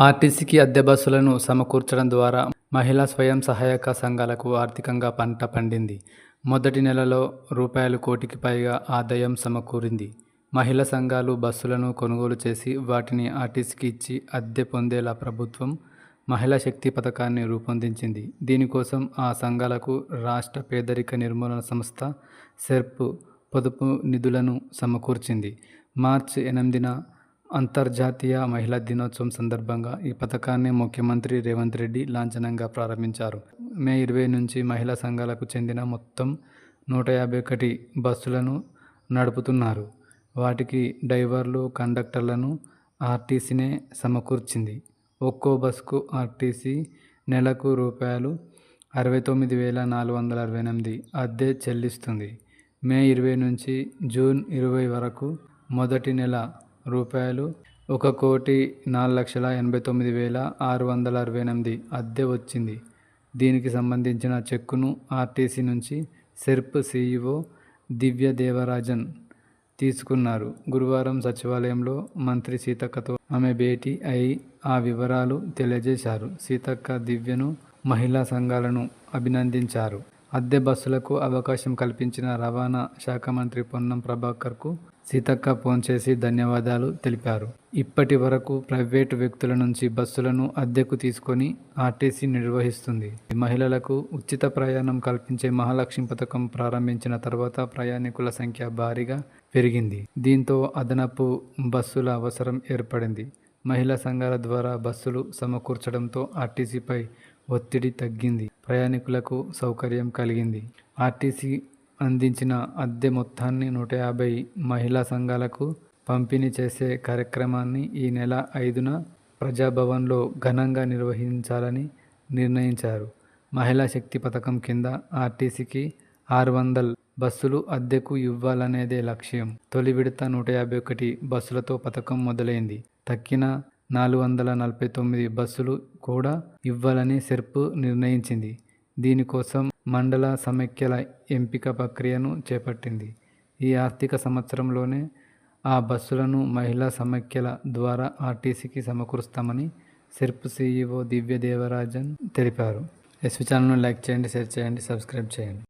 ఆర్టీసీకి అద్దె బస్సులను సమకూర్చడం ద్వారా మహిళా స్వయం సహాయక సంఘాలకు ఆర్థికంగా పంట పండింది. మొదటి నెలలో రూ.1,00,00,000కి పైగా ఆదాయం సమకూరింది. మహిళా సంఘాలు బస్సులను కొనుగోలు చేసి వాటిని ఆర్టీసీకి ఇచ్చి అద్దె పొందేలా ప్రభుత్వం మహిళా శక్తి పథకాన్ని రూపొందించింది. దీనికోసం ఆ సంఘాలకు రాష్ట్ర పేదరిక నిర్మూలన సంస్థ సెర్ప్ పొదుపు నిధులను సమకూర్చింది. మార్చి 8న అంతర్జాతీయ మహిళా దినోత్సవం సందర్భంగా ఈ పథకాన్ని ముఖ్యమంత్రి రేవంత్ రెడ్డి లాంఛనంగా ప్రారంభించారు. మే 20 నుంచి మహిళా సంఘాలకు చెందిన మొత్తం 151 బస్సులను నడుపుతున్నారు. వాటికి డ్రైవర్లు, కండక్టర్లను ఆర్టీసీనే సమకూర్చింది. ఒక్కో బస్సుకు ఆర్టీసీ నెలకు రూ.69,468 అద్దె చెల్లిస్తుంది. మే 20 నుంచి జూన్ 20 వరకు మొదటి నెల రూ.1,04,89,668 అద్దె వచ్చింది. దీనికి సంబంధించిన చెక్కును ఆర్టీసీ నుంచి సెర్ప్ సీఈఓ దివ్య దేవరాజన్ తీసుకున్నారు. గురువారం సచివాలయంలో మంత్రి సీతక్కతో ఆమె భేటీ అయి ఆ వివరాలు తెలియజేశారు. సీతక్క దివ్యను, మహిళా సంఘాలను అభినందించారు. అద్దె బస్సులకు అవకాశం కల్పించిన రవాణా శాఖ మంత్రి పొన్నం ప్రభాకర్కు సీతక్క ఫోన్ చేసి ధన్యవాదాలు తెలిపారు. ఇప్పటి వరకు ప్రైవేటు వ్యక్తుల నుంచి బస్సులను అద్దెకు తీసుకొని ఆర్టీసీ నిర్వహిస్తుంది. మహిళలకు ఉచిత ప్రయాణం కల్పించే మహాలక్ష్మి పథకం ప్రారంభించిన తర్వాత ప్రయాణికుల సంఖ్య భారీగా పెరిగింది. దీంతో అదనపు బస్సుల అవసరం ఏర్పడింది. మహిళా సంఘాల ద్వారా బస్సులు సమకూర్చడంతో ఆర్టీసీపై ఒత్తిడి తగ్గింది. ప్రయాణికులకు సౌకర్యం కలిగింది. ఆర్టీసీ అందించిన అద్దె మొత్తాన్ని 150 మహిళా సంఘాలకు పంపిణీ చేసే కార్యక్రమాన్ని ఈ నెల 5న ప్రజాభవన్లో ఘనంగా నిర్వహించాలని నిర్ణయించారు. మహిళా శక్తి పథకం కింద ఆర్టీసీకి 600 బస్సులు అద్దెకు ఇవ్వాలనేదే లక్ష్యం. తొలి విడత 151 బస్సులతో పథకం మొదలైంది. తక్కిన 449 బస్సులు కూడా ఇవ్వాలని సెర్ప్ నిర్ణయించింది. దీనికోసం మండల సమైక్యల ఎంపిక ప్రక్రియను చేపట్టింది. ఈ ఆర్థిక సంవత్సరంలోనే ఆ బస్సులను మహిళా సమైక్యల ద్వారా ఆర్టీసీకి సమకూరుస్తామని సెర్ప్ సీఈఓ దివ్య దేవరాజన్ తెలిపారు. ఎస్వి ఛానల్ను లైక్ చేయండి, షేర్ చేయండి, సబ్స్క్రైబ్ చేయండి.